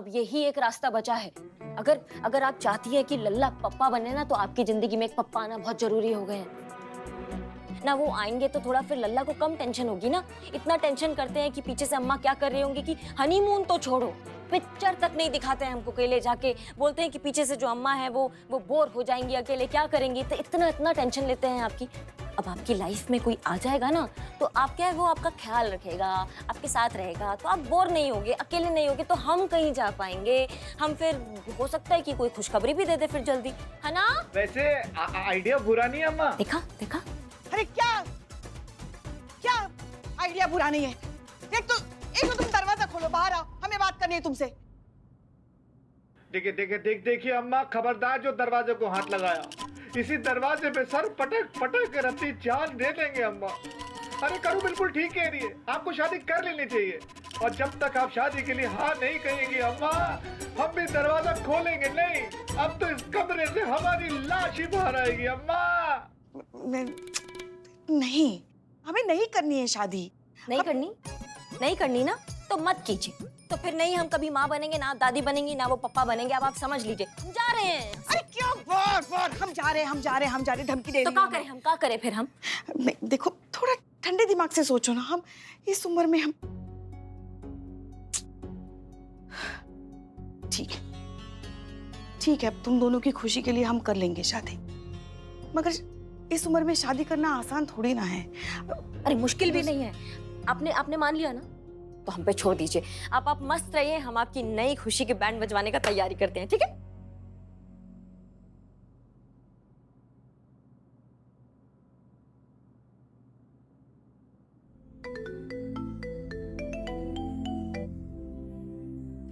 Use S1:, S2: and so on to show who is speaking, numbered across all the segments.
S1: अब यही एक रास्ता बचा है। अगर अगर आप चाहती हैं कि लल्ला पप्पा बने ना, तो आपकी जिंदगी में एक पप्पा आना बहुत जरूरी हो गए हैं ना। वो आएंगे तो थोड़ा फिर लल्ला को कम टेंशन होगी ना। इतना टेंशन करते हैं कि पीछे से अम्मा क्या कर रही होंगी, कि हनीमून तो छोड़ो, पिक्चर तक नहीं दिखाते हैं हमको अकेले जाके। बोलते हैं कि पीछे से जो अम्मा है वो बोर हो जाएंगी, अकेले क्या करेंगी। तो इतना टेंशन लेते हैं आपकी। अब आपकी लाइफ में कोई आ जाएगा ना, तो आप क्या है, वो आपका ख्याल रखेगा, आपके साथ रहेगा, तो आप बोर नहीं होगे, अकेले नहीं होगे, तो हम कहीं जा पाएंगे। हम फिर हो सकता है कि कोई खुशखबरी भी दे दे फिर जल्दी, है ना।
S2: वैसे आइडिया बुरा नहीं है अम्मा।
S1: देखा देखा।
S3: अरे क्या क्या आइडिया बुरा नहीं है। एक तो तुम दरवाजा खोलो, बाहर आओ, हमें बात करनी है तुमसे।
S2: देखिए अम्मा, खबरदार जो दरवाजे को हाथ लगाया, इसी दरवाजे पे सर पटक पटक के रत्ती जान दे देंगे अम्मा। अरे करूँ बिल्कुल ठीक कह रही है, आपको शादी कर लेनी चाहिए। और जब तक आप शादी के लिए हाँ नहीं कहेंगी अम्मा, हम भी दरवाजा खोलेंगे नहीं। अब तो इस कमरे से हमारी लाश ही बाहर आएगी अम्मा।
S3: नहीं, हमें नहीं करनी है शादी।
S1: नहीं करनी ना, तो मत कीजिए। तो फिर नहीं हम कभी माँ बनेंगे, ना दादी बनेंगी, ना वो पप्पा बनेंगे। अब आप समझ लीजिए, हम जा रहे हैं।
S3: अरे क्या बार हम जा रहे हैं धमकी दे
S1: तो
S3: रही
S1: क्या करें, हम क्या करें फिर हम।
S3: नहीं, देखो थोड़ा ठंडे दिमाग से सोचो ना। हम इस उम्र में हम ठीक है, अब तुम दोनों की खुशी के लिए हम कर लेंगे शादी, मगर इस उम्र में शादी करना आसान थोड़ी ना है।
S1: अरे मुश्किल भी नहीं है। आपने मान लिया ना, तो हम पे छोड़ दीजिए। आप मस्त रहिए, हम आपकी नई खुशी के बैंड बजवाने का तैयारी करते हैं, ठीक है।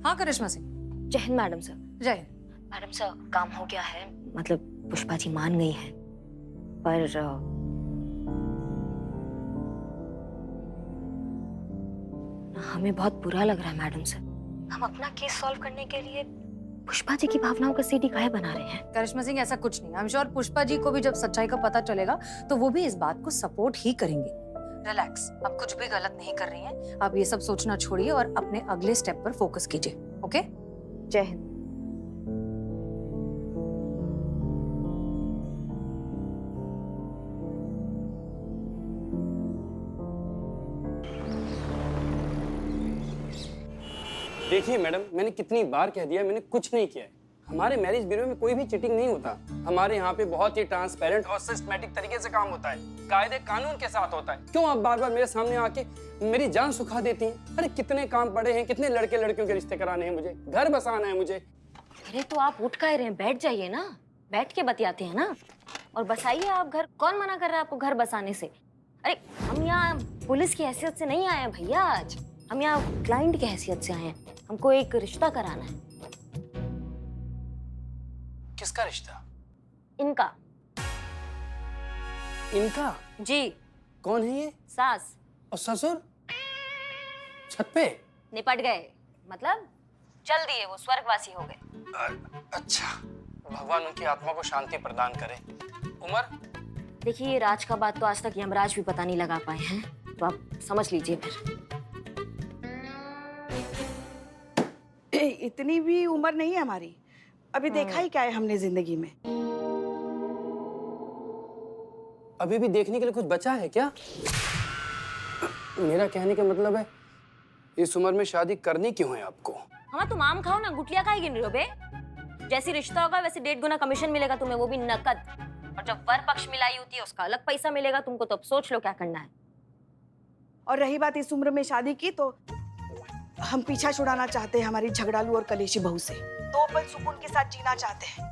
S4: हाँ करिश्मा सिंह।
S1: जय हिंद मैडम सर।
S4: जय हिंद।
S1: मैडम सर, काम हो गया है, मतलब पुष्पा जी मान गई हैं, पर हमें बहुत बुरा लग रहा है मैडम सर। हम अपना केस सॉल्व करने के लिए पुष्पा जी की भावनाओं का सीडी काहे बना रहे हैं।
S4: करिश्मा सिंह, ऐसा कुछ नहीं। I am sure Pushpa ji को भी जब सच्चाई का पता चलेगा तो वो भी इस बात को सपोर्ट ही करेंगे। रिलैक्स, आप कुछ भी गलत नहीं कर रही हैं। आप ये सब सोचना छोड़िए और अपने अगले स्टेप पर फोकस कीजिए। ओके,
S1: जय हिंद।
S5: देखिए मैडम, मैंने कितनी बार कह दिया, मैंने कुछ नहीं किया है। हमारे मैरिज ब्यूरो में कोई भी चीटिंग नहीं होता। हमारे यहाँ पे बहुत ही ट्रांसपेरेंट और सिस्टमैटिक तरीके से काम होता है, कायदे कानून के साथ होता है। क्यों आप बार बार मेरे सामने आके मेरी जान सुखा देती हैं? अरे कितने काम पड़े हैं, कितने लड़के लड़कियों के रिश्ते कराने हैं मुझे, घर बसाना है मुझे।
S1: अरे तो आप उठ कह रहे हैं, बैठ जाइए ना, बैठ के बतियाते हैं ना, और बसाइए आप घर। कौन मना कर रहा है आपको घर बसाने से। अरे हम यहाँ पुलिस की हैसियत से नहीं आए हैं भैया, आज हम यहाँ क्लाइंट की हैसियत से आए हैं। हमको एक रिश्ता कराना है।
S5: किसका रिश्ता?
S1: इनका।
S5: इनका?
S1: जी।
S5: कौन है ये?
S1: सास
S5: और ससुर छत पे
S1: निपट गए, मतलब चल दिए, वो स्वर्गवासी हो गए।
S5: अच्छा, भगवान उनकी आत्मा को शांति प्रदान करे। उमर,
S1: देखिए ये राज का बात तो आज तक यमराज भी पता नहीं लगा पाए हैं, तो आप समझ लीजिए फिर।
S3: इतनी भी उम्र नहीं है हमारी, अभी देखा ही क्या है हमने जिंदगी में।
S5: अभी भी देखने के लिए कुछ बचा है क्या? मेरा कहने का मतलब है, इस उम्र में शादी करनी क्यों है आपको?
S1: हाँ तुम आम खाओ ना, गुटलिया खाई गिन रही हो बे। जैसी रिश्ता होगा वैसे 1.5 गुना कमीशन मिलेगा तुम्हें, वो भी नकद। और जब वर पक्ष मिलाई होती है उसका अलग पैसा मिलेगा तुमको। तो अब सोच लो क्या करना है।
S3: और रही बात इस उम्र में शादी की, तो हम पीछा छुड़ाना चाहते हैं हमारी झगड़ालू और कलेशी बहू से। 2 पल सुकून के साथ जीना चाहते हैं,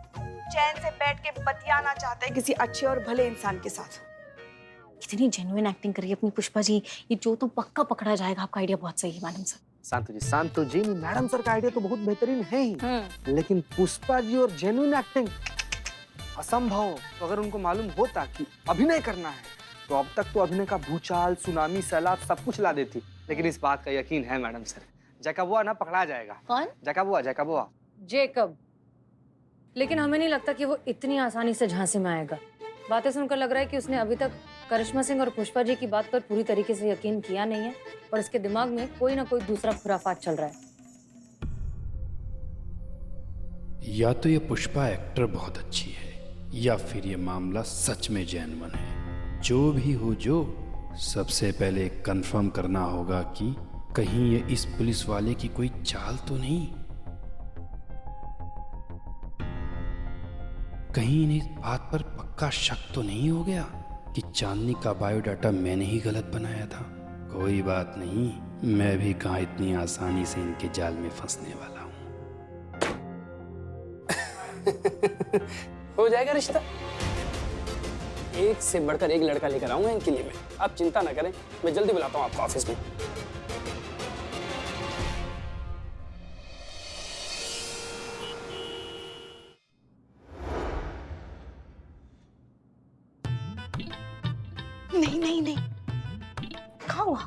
S3: चैन से बैठ के बतियाना चाहते हैं किसी अच्छे और भले इंसान के साथ।
S1: कितनी जेन्युइन एक्टिंग करी अपनी पुष्पा जी। ये जो तो पक्का पकड़ा जाएगा। आपका आइडिया बहुत सही है मैडम सर।
S6: शांतु जी, मैडम सर का आइडिया तो बहुत बेहतरीन है ही, लेकिन पुष्पा जी और जेन्युइन एक्टिंग असंभव। तो अगर उनको मालूम होता कि अभिनय करना है, तो अब तक तो अभिनय का भूचाल, सुनामी, सैलाब सब कुछ ला देती। लेकिन इस बात का यकीन है मैडम सर, जैकबुआ ना पकड़ा जाएगा।
S1: कौन?
S6: जैकबुआ।
S4: जेकब। लेकिन हमें नहीं लगता कि वो इतनी आसानी से झांसे में आएगा। बातें सुनकर लग रहा है कि उसने अभी तक करिश्मा सिंह और पुष्पा जी की बात पर पूरी तरीके से यकीन किया नहीं है और इसके दिमाग में कोई ना कोई दूसरा खुराफात चल रहा है।
S7: या तो ये पुष्पा एक्टर बहुत अच्छी है या फिर ये मामला सच में जेन्युइन है। जो भी हो, जो सबसे पहले कंफर्म करना होगा कि कहीं ये इस पुलिस वाले की कोई चाल तो नहीं, कहीं इन्हें इस बात पर पक्का शक तो नहीं हो गया कि चांदनी का बायोडाटा मैंने ही गलत बनाया था। कोई बात नहीं, मैं भी कहाँ इतनी आसानी से इनके जाल में फंसने वाला हूँ।
S5: हो जाएगा रिश्ता। एक से बढ़कर एक लड़का लेकर आऊंगा इनके लिए मैं। आप चिंता ना करें, मैं जल्दी बुलाता हूँ आपको ऑफिस में।
S3: नहीं नहीं नहीं,
S1: क्या हुआ?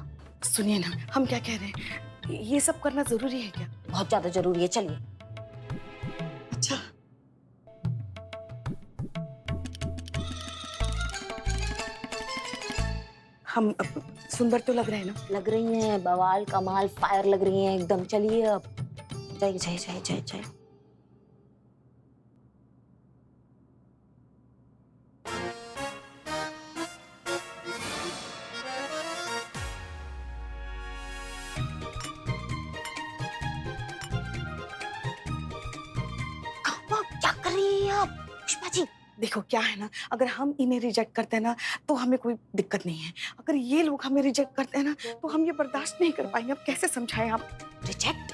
S3: सुनिए ना, हम क्या कह रहे हैं, ये सब करना जरूरी है क्या?
S1: बहुत ज्यादा जरूरी है, चलिए।
S3: अच्छा, हम सुंदर तो लग रहे हैं ना?
S1: लग रही हैं, बवाल कमाल फायर लग रही हैं एकदम। चलिए अब, जाइए जाइए जाइए जाइए जाइए। क्या कर रही हैं आप पुष्पा जी?
S3: देखो क्या है ना, अगर हम इन्हें रिजेक्ट करते हैं ना तो हमें कोई दिक्कत नहीं है। अगर ये लोग हमें रिजेक्ट करते हैं ना तो हम ये बर्दाश्त नहीं कर पाएंगे। अब कैसे समझाएं आप?
S1: रिजेक्ट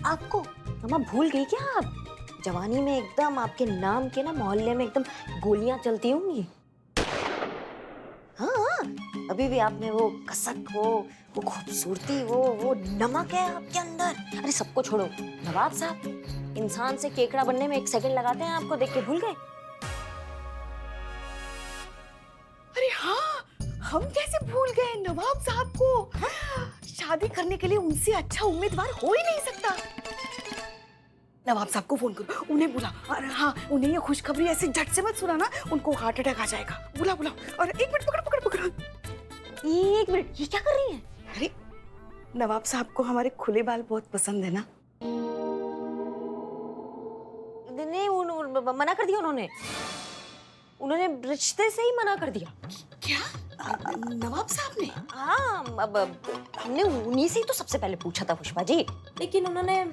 S1: आपको? मामा भूल गई क्या आप? जवानी में एकदम आपके नाम के ना मोहल्ले में एकदम गोलियां चलती होंगी। हाँ, अभी भी आप में वो कसक, वो खूबसूरती, वो नमक है आपके अंदर। अरे सबको छोड़ो, नवाब साहब इंसान से केकड़ा बनने में 1 सेकंड लगाते हैं, आपको देख के भूल गए?
S3: अरे हाँ, हम कैसे भूल गए नवाब साहब को? शादी करने के लिए उनसे अच्छा उम्मीदवार हो ही नहीं सकता। नवाब साहब को फोन करो, उन्हें बुला। और हाँ, उन्हें ये खुशखबरी ऐसे झट से मत सुनाना, उनको हार्ट अटैक आ जाएगा। बुला बुला। और 1 मिनट, पकड़ पकड़ पकड़।
S1: 1 मिनट, ये क्या कर रही हैं?
S3: अरे नवाब साहब को हमारे खुले बाल बहुत पसंद है ना।
S1: नहीं, मना कर दिया उन्होंने रिश्ते से ही मना कर दिया।
S3: क्या नवाब साहब ने?
S1: हाँ, अब हमने उन्हीं से ही तो सबसे पहले पूछा था पुष्पा जी, लेकिन उन्होंने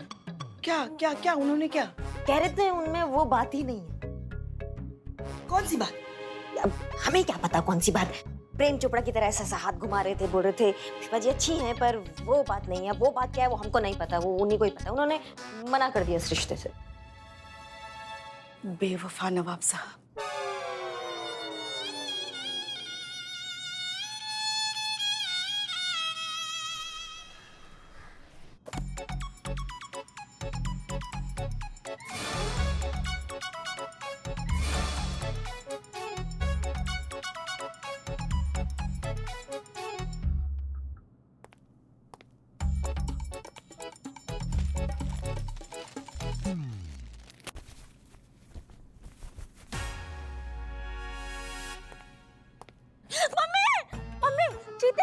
S3: क्या क्या क्या उन्होंने क्या
S1: कह रहे थे, उनमें वो बात ही नहीं है।
S3: कौन सी बात?
S1: अब हमें क्या पता कौन सी बात। प्रेम चोपड़ा की तरह ऐसा हाथ घुमा रहे थे, बोल रहे थे पुष्पा जी अच्छी हैं पर वो बात नहीं है। वो बात क्या है वो हमको नहीं पता, वो उन्हीं को ही पता। उन्होंने मना कर दिया इस रिश्ते से।
S3: बेवफा नवाब साहब।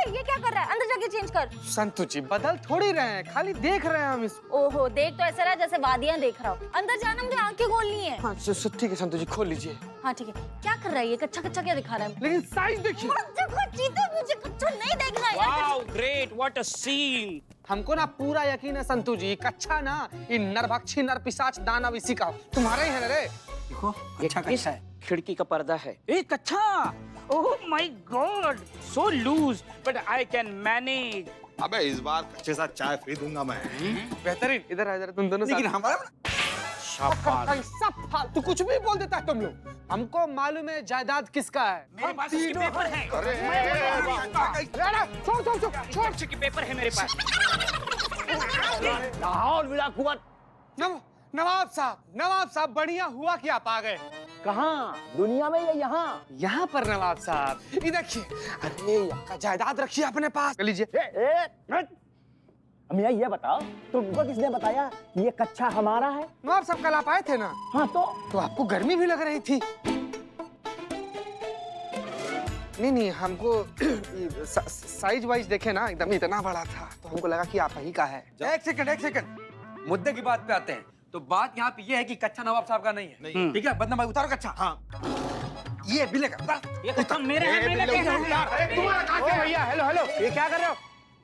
S1: ये क्या कर रहा है? अंदर जाके चेंज कर।
S6: संतु जी बदल थोड़ी रहे हैं, खाली देख रहे हैं हम इसको।
S1: ओहो, देख तो ऐसा रहा जैसे वादियां देख रहा हो। अंदर जाना, मुझे आंखें खोलनी है।
S6: हाँ ठीक है संतु जी, खोल लीजिए।
S1: हाँ ठीक है। क्या कर रहा है ये? कच्चा कच्चा क्या दिखा रहा है?
S6: लेकिन साइज देखिए।
S1: देखो चीते, मुझे कच्चा नहीं देखना है।
S8: Wow great, what a scene.
S6: हमको ना पूरा यकीन है संतु जी, कच्चा ना ये नरभक्षी नरपिशाच दानव इसी का तुम्हारे ही है ना रे। देखो अच्छा कच्चा है।
S8: खिड़की का पर्दा है। एक अच्छा, oh my god, so loose but I can manage.
S9: अबे इस बार कच्चे साथ चाय फ्री दूंगा मैं।
S6: बेहतरीन। इधर आ, इधर तुम दोनों
S9: लेकिन
S6: साथ।
S9: हमारा
S8: शाबाश।
S6: सब फालतू कुछ भी बोल देता है तुम लोग। हमको मालूम है जायदाद किसका है।
S8: मेरे पास उसके पेपर है। छोड़ के पेपर है मेरे पास। लाहौर विला कुवत।
S6: नवाब साहब बढ़िया हुआ कि आप आ गए।
S8: कहाँ? दुनिया में या यहाँ?
S6: यहाँ पर नवाब साहब, ये देखिए। अरे यहाँ का जायदाद रखिए अपने पास। लीजिए।
S8: मियाँ ये बताओ, तुमको किसने बताया ये कच्चा हमारा है?
S6: नवाब साहब कल आप आए थे ना।
S8: हाँ तो
S6: आपको गर्मी भी लग रही थी। नहीं हमको साइज वाइज देखे ना, एकदम इतना बड़ा था तो हमको लगा कि आप ही का है।
S10: एक सेकंड मुद्दे की बात पे आते हैं। तो बात यहाँ पे ये है कि कच्चा नवाब साहब का नहीं है। ठीक है, बदनाम भाई उतारो कच्चा। हाँ, ये बिले का
S8: ये कच्चा मेरे है, मैंने कहा है।
S10: तुम्हारा कहाँ से भैया? हेलो हेलो, ये क्या कर रहे हो?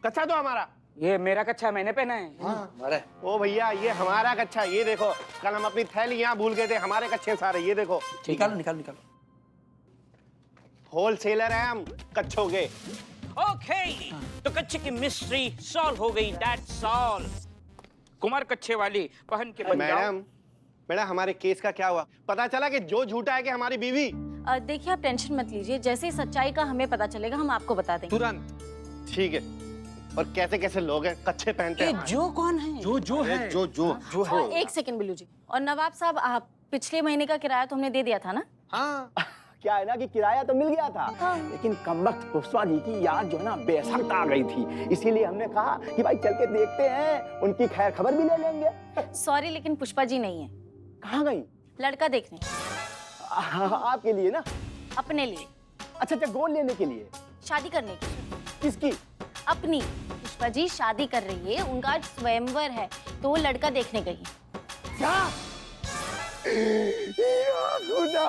S10: कच्चा तो हमारा।
S8: ये मेरा कच्चा मैंने पहना है।
S10: अरे ओ भैया, ये हमारा कच्चा। ये देखो, कल हम अपनी थैली यहाँ भूल गए थे, हमारे कच्चे सारे। ये देखो, निकालो निकालो निकालो। होलसेलर हैं हम कच्चों के।
S8: ओके, तो कच्चे की मिस्ट्री सॉल्व हो गई। That's all. कुमार कच्चे वाली पहन के बन जाओ।
S10: मैडम हमारे केस का क्या हुआ? पता चला कि जो झूठा है कि हमारी बीवी।
S1: देखिए आप टेंशन मत लीजिए, जैसे ही सच्चाई का हमें पता चलेगा हम आपको बता देंगे
S10: तुरंत। ठीक है। और कैसे कैसे लोग हैं कच्चे पहनते हैं?
S8: जो कौन है?
S10: जो है, जो है।
S1: एक सेकंड बिल्लू जी। और नवाब साहब, आप पिछले महीने का किराया तो हमने दे दिया था ना?
S10: हाँ,
S11: क्या है ना कि किराया तो मिल गया था, लेकिन कमबख्त पुष्पा जी की याद जो है ना बेसख्त आ गई थी, इसीलिए हमने कहा कि भाई चल के देखते हैं, उनकी खैर खबर भी ले लेंगे।
S1: सॉरी, लेकिन पुष्पा जी नहीं है।
S11: कहाँ गई?
S1: लड़का देखने।
S11: आपके लिए ना?
S1: अपने लिए।
S11: अच्छा, गोद लेने के लिए?
S1: शादी करने के लिए।
S11: किसकी?
S1: अपनी। पुष्पा जी शादी कर रही है, उनका आज स्वयंवर है, तो वो लड़का देखने गई है।
S11: क्या? या खुदा!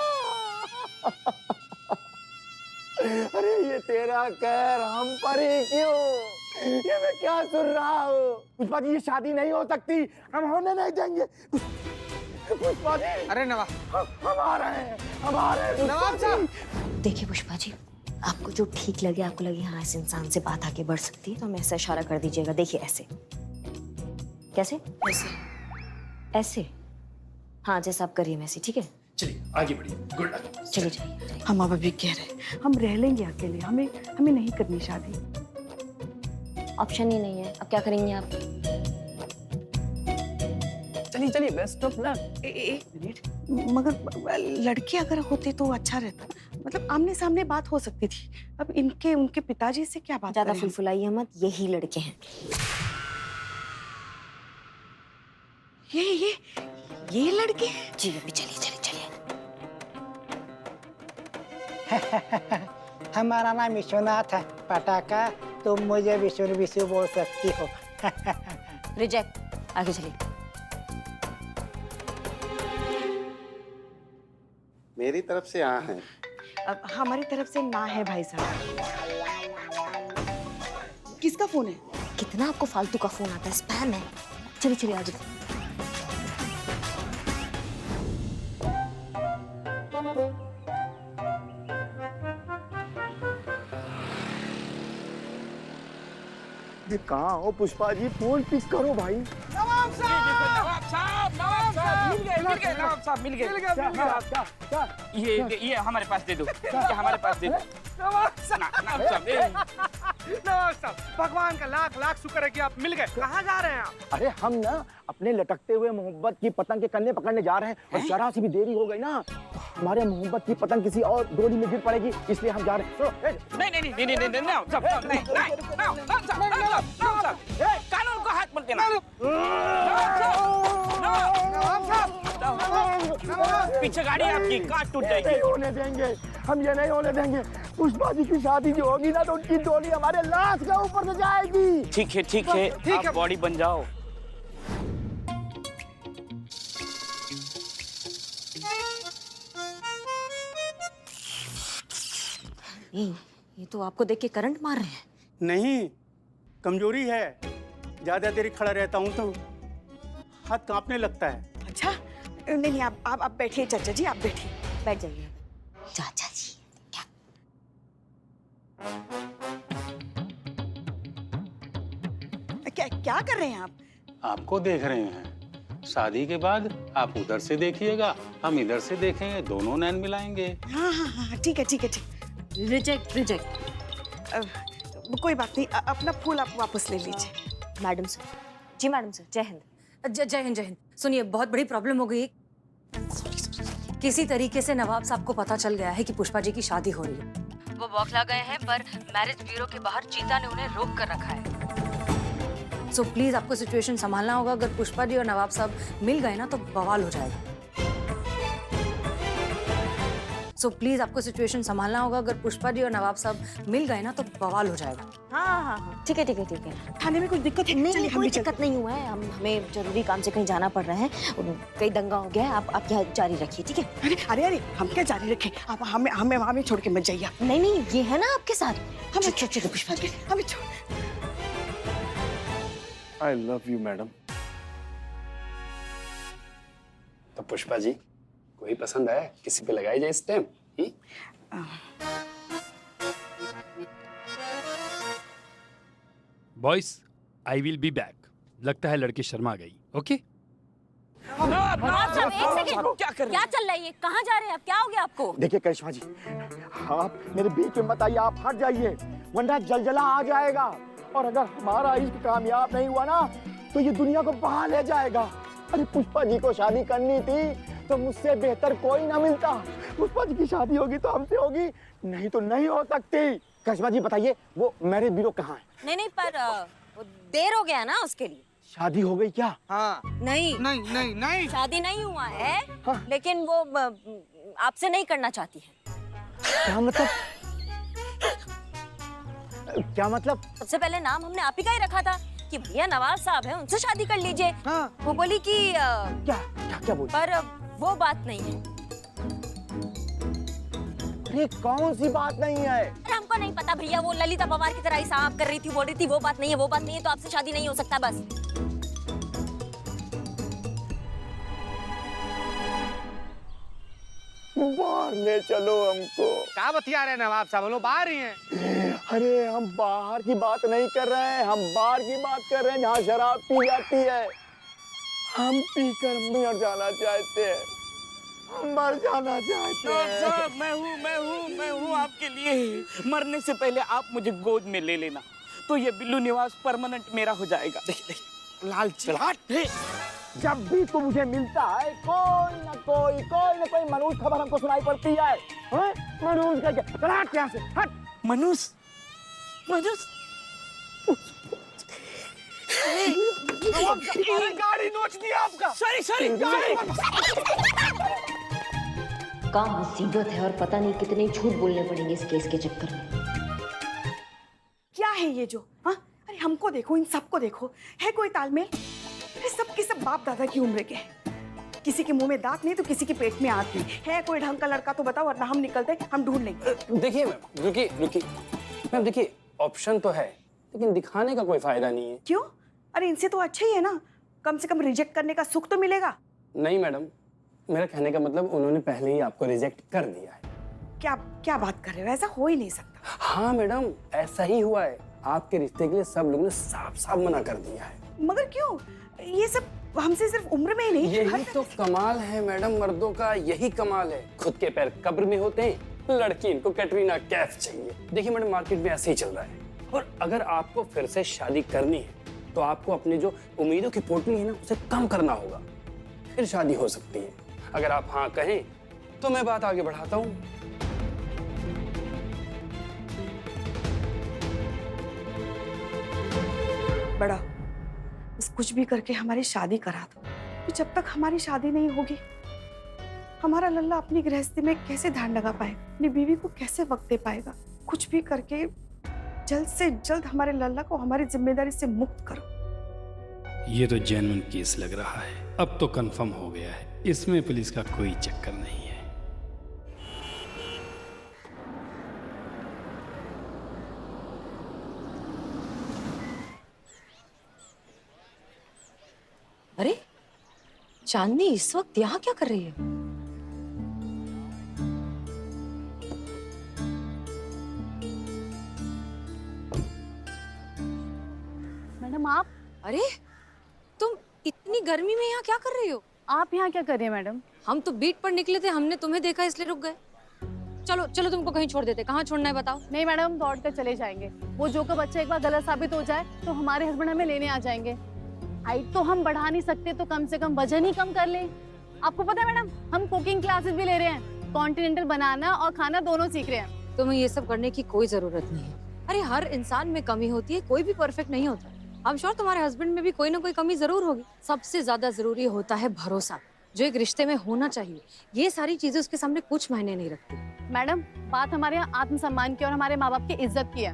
S11: अरे ये तेरा कहर हम पर ही क्यों? ये मैं क्या सुन रहा हूँ? पुष्पा जी, ये शादी नहीं हो सकती, हम होने नहीं देंगे। पुष्पा जी!
S10: अरे नवाब,
S11: हम आ रहे हैं, हम आ रहे हैं
S10: नवाब साहब।
S1: देखिए पुष्पा जी, आपको जो ठीक लगे, आपको लगे हाँ इस इंसान से बात आगे बढ़ सकती है, तो हमें ऐसा इशारा कर दीजिएगा। देखिए ऐसे। कैसे? ऐसे। ऐसे। हाँ, जैसा आप करिए वैसे। ठीक है,
S7: चलिए आगे बढ़िए। Good luck.
S1: चलिए जाइए।
S3: हम अब अभी कह रहे हैं हम रह लेंगे अकेले, हमें नहीं करनी शादी।
S1: ऑप्शन ही नहीं है, अब क्या करेंगे आप?
S11: चलिए चलिए, बेस्ट ऑफ लक।
S3: एक मिनट, मगर लड़के अगर होते तो अच्छा रहता, मतलब आमने सामने बात हो सकती थी। अब उनके पिताजी से क्या बात
S1: ज्यादा
S3: करें?
S1: फुलफुलाइए मत, यही लड़के हैं।
S3: ये लड़के हैं?
S1: जी अभी चलिए चलिए चलिए।
S12: हमारा नाम विश्वनाथ है पटाखा, तुम मुझे विशु बोल सकती हो।
S1: रिजेक्ट, आगे चलिए।
S9: मेरी तरफ से हाँ है।
S3: अब हमारी तरफ से ना है भाई साहब। किसका फोन है?
S1: कितना आपको फालतू का फोन आता है, स्पैम है। चलिए चलिए आगे।
S11: कहाँ हो पुष्पा जी? फोन पिक करो भाई।
S8: नवाब साहब मिल गए।
S11: क्या?
S8: ये हमारे पास दे दो। ये हमारे पास दे दो। नवाब साहब, भगवान का लाख लाख शुक्र है कि आप मिल गए। कहाँ जा रहे हैं आप?
S11: अरे हम ना अपने लटकते हुए मोहब्बत की पतंग के कन्ने पकड़ने जा रहे हैं, और जरा सी भी देरी हो गई ना तो हमारे मोहब्बत की पतंग किसी और डोरी में गिर पड़ेगी, इसलिए हम जा रहे हैं।
S8: नहीं, कानून को हाथ मत देना। पीछे गाड़ी आपकी काट टूट जाएगी।
S11: नहीं होने देंगे, हम ये नहीं होने देंगे। पुष्पा जी की शादी जो होगी ना तो उनकी डोली हमारे लाश के ऊपर से जाएगी।
S8: ठीक है, आप बॉडी बन जाओ।
S1: ये तो आपको देख के करंट मार रहे हैं।
S13: नहीं, कमजोरी है, ज्यादा देर खड़ा रहता हूँ तो हाथ कांपने लगता है।
S3: अच्छा, नहीं आप बैठिए चाचा जी, आप बैठिए।
S1: बैठ जाइए। चाचा जी
S3: क्या कर रहे हैं आप?
S13: आपको देख रहे हैं। शादी के बाद आप उधर से देखिएगा, हम इधर से देखेंगे, दोनों नैन मिलाएंगे।
S3: हाँ, ठीक है।
S1: रिजेक्ट।
S3: कोई बात नहीं, अपना फूल आप वापस ले लीजिए।
S1: Madam sir. जी मैडम सर, जय हिंद।
S4: जय हिंद। सुनिए, बहुत बड़ी प्रॉब्लम हो गई। किसी तरीके से नवाब साहब को पता चल गया है कि पुष्पा जी की शादी हो रही है। वो बौखला गए हैं, पर मैरिज ब्यूरो के बाहर चीता ने उन्हें रोक कर रखा है। सो प्लीज आपको सिचुएशन संभालना होगा। अगर पुष्पा जी और नवाब साहब मिल गए ना तो बवाल हो जाएगा। सो प्लीज आपको सिचुएशन संभालना होगा। अगर पुष्पा जी और नवाब साहब मिल गए ना तो बवाल हो जाएगा।
S1: हाँ, ठीक है ठीक है ठीक है।
S3: थाने में कुछ दिक्कत है?
S1: नहीं
S3: चलिए,
S1: नहीं,
S3: हम
S1: कोई
S3: भी चलते
S1: दिक्कत नहीं हुआ है। हमें जरूरी काम से कहीं जाना पड़ रहा है, कहीं दंगा हो गया है। आप यहाँ जारी रखिए, ठीक है?
S3: हैं। अरे हम क्या जारी रखें? आप हमें छोड़ के मत जाइए आप।
S1: नहीं नहीं, ये है ना आपके साथ।
S3: हमें
S1: चलो पुष्पा जी।
S3: हमें छोड़।
S10: I love you madam.
S5: तो पुष्पा जी, कोई पसंद आया? किसी पे लगाई जाए इस time?
S7: Boys, I will be back. लगता है लड़की शर्मा गई। ओके
S1: नवाब साहब, एक सेकंड। क्या चल रहा है ये? कहाँ जा रहे हैं आप? क्या हो गया आपको?
S11: देखिए करिश्मा जी, आप मेरे बीच में मत आइए, आप हट जाइए वरना जलजला आ जाएगा। और अगर हमारा इश्क कामयाब नहीं हुआ ना तो ये दुनिया को बहा ले जाएगा। अरे पुष्पा जी को शादी करनी थी तो मुझसे बेहतर कोई ना मिलता। पुष्पा जी की शादी होगी तो हमसे होगी, नहीं तो नहीं हो सकती। करिश्मा जी बताइए, वो मैरिज ब्यूरो कहाँ है?
S1: नहीं नहीं, पर वो देर हो गया ना उसके लिए।
S11: शादी हो गई क्या?
S6: हाँ।
S1: नहीं
S6: नहीं नहीं नहीं,
S1: शादी नहीं हुआ है।
S11: हाँ।
S1: लेकिन वो आपसे नहीं करना चाहती है।
S11: क्या मतलब? क्या मतलब?
S1: सबसे पहले नाम हमने आप ही का ही रखा था कि भैया नवाब साहब हैं, उनसे शादी कर लीजिए।
S6: हाँ।
S1: वो बोली कि
S11: क्या क्या क्या बोल?
S1: पर वो बात नहीं है।
S11: अरे कौन सी बात नहीं है?
S1: अरे हमको नहीं पता भैया, वो ललिता पवार की तरह ही साफ कर रही थी, बोल रही थी वो बात नहीं है, वो बात नहीं है, तो आपसे शादी नहीं हो सकता बस।
S11: बाहर ले चलो हमको।
S6: क्या बतिया रहे नवाब साहब? हम लोग बाहर ही हैं।
S11: अरे हम बाहर की बात नहीं कर रहे हैं, हम बाहर की बात कर रहे हैं जहाँ शराब पी जाती है। हम पीकर मर जाना चाहते हैं, हम मर जाना चाहते हैं।
S8: साहब, मैं हूँ आपके लिए। मरने से पहले आप मुझे गोद में ले लेना तो ये बिल्लू निवास परमानेंट मेरा हो जाएगा।
S11: लालची जब भी तू मुझे मिलता है कोई ना कोई मनूस खबर हमको सुनाई पड़ती है। मनूस का क्या? हट यहाँ से, हट।
S8: मनुष्य
S11: गाड़ी नोच दिया आपका।
S8: सॉरी
S1: क्या मुसीबत है, और पता नहीं कितने झूठ बोलने पड़ेंगे इस केस के चक्कर में।
S3: क्या है ये जो? हाँ, अरे हमको देखो, इन सबको देखो, है कोई तालमेल? अरे सब के सब बाप दादा की उम्र के हैं। किसी के मुंह में दांत नहीं तो किसी के पेट में आंत नहीं। है कोई ढंग का लड़का तो बताओ, वरना हम निकलते, हम ढूंढ लेंगे।
S5: देखिए मैम, रुकिए मैम, देखिए ऑप्शन तो है लेकिन दिखाने का कोई फायदा नहीं है।
S3: क्यों? अरे इनसे तो अच्छा ही है ना, कम से कम रिजेक्ट करने का सुख तो मिलेगा।
S5: नहीं मैडम, मेरा कहने का मतलब उन्होंने पहले ही आपको रिजेक्ट कर दिया है।
S3: क्या बात कर रहे हो? ऐसा हो ही नहीं सकता।
S5: हाँ मैडम, ऐसा ही हुआ है। आपके रिश्ते के लिए सब लोगों ने साफ मना कर दिया है।
S3: मगर क्यों? ये सब हमसे सिर्फ उम्र में ही नहीं,
S5: यही तो कमाल है मैडम, मर्दों का यही कमाल है। खुद के पैर कब्र में होते हैं, लड़की इनको कैटरीना कैफ चाहिए। देखिए मैडम, मार्केट में ऐसे ही चल रहा है। और अगर आपको फिर से शादी करनी है तो आपको अपनी जो उम्मीदों की पोटली है ना, उसे कम करना होगा, फिर शादी हो सकती है। अगर आप हाँ कहें तो मैं बात आगे बढ़ाता हूँ।
S3: बड़ा बस कुछ भी करके हमारी शादी करा दो। तो जब तक हमारी शादी नहीं होगी, हमारा लल्ला अपनी गृहस्थी में कैसे ध्यान लगा पाएगा, अपनी बीवी को कैसे वक्त दे पाएगा? कुछ भी करके जल्द से जल्द हमारे लल्ला को हमारी जिम्मेदारी से मुक्त करो।
S7: ये तो जेन्युइन केस लग रहा है। अब तो कंफर्म हो गया है, इसमें पुलिस का कोई चक्कर नहीं है।
S4: अरे चांदनी इस वक्त यहाँ क्या कर रही है?
S14: मैडम आप?
S4: अरे तुम इतनी गर्मी में यहाँ क्या कर रही हो?
S14: आप यहाँ क्या कर रही हैं मैडम?
S4: हम तो बीट पर निकले थे, हमने तुम्हें देखा इसलिए रुक गए। चलो चलो तुमको कहीं छोड़ देते। कहाँ छोड़ना है बताओ?
S14: नहीं मैडम, दौड़ कर चले जाएंगे। वो जो का बच्चा एक बार गलत साबित हो जाए तो हमारे हस्बैंड हमें लेने आ जाएंगे। हाइट तो हम बढ़ा नहीं सकते तो कम से कम वजन ही कम कर लें। आपको पता है मैडम, हम कुकिंग क्लासेस भी ले रहे हैं, कॉन्टिनेंटल बनाना और खाना दोनों सीख रहे हैं।
S4: तुम्हें ये सब करने की कोई जरूरत नहीं है। अरे हर इंसान में कमी होती है, कोई भी परफेक्ट नहीं होता। I'm sure तुम्हारे हस्बैंड में भी कोई ना कोई कमी जरूर होगी। सबसे ज्यादा जरूरी होता है भरोसा। जो एक रिश्ते में होना चाहिए, ये सारी चीजें उसके सामने कुछ मायने नहीं रखती।
S14: मैडम, बात हमारे यहाँ आत्मसम्मान की और हमारे माँ बाप की इज्जत की है।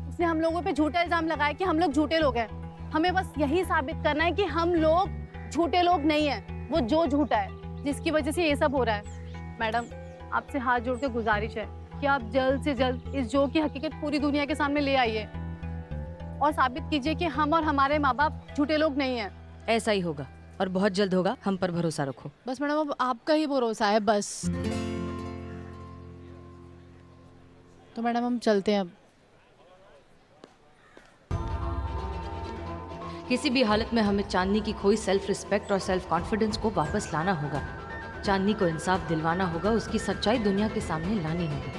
S14: उसने हम लोगों पे झूठा इल्जाम लगाया कि हम लोग झूठे लोग हैं। हमें बस यही साबित करना है कि हम लोग झूठे लोग नहीं हैं। वो जो झूठा है जिसकी वजह से ये सब हो रहा है। मैडम, आपसे हाथ जोड़ के गुजारिश है कि आप जल्द से जल्द इस जो की हकीकत पूरी दुनिया के सामने ले आइए और साबित कीजिए कि हम और हमारे माँ बाप झूठे लोग नहीं हैं।
S4: ऐसा ही होगा और बहुत जल्द होगा, हम पर भरोसा रखो।
S14: बस मैडम, अब आपका ही भरोसा है बस। तो मैडम हम चलते हैं अब।
S4: किसी भी हालत में हमें चांदनी की खोई सेल्फ रिस्पेक्ट और सेल्फ कॉन्फिडेंस को वापस लाना होगा। चांदनी को इंसाफ दिलवाना होगा, उसकी सच्चाई दुनिया के सामने लानी होगी।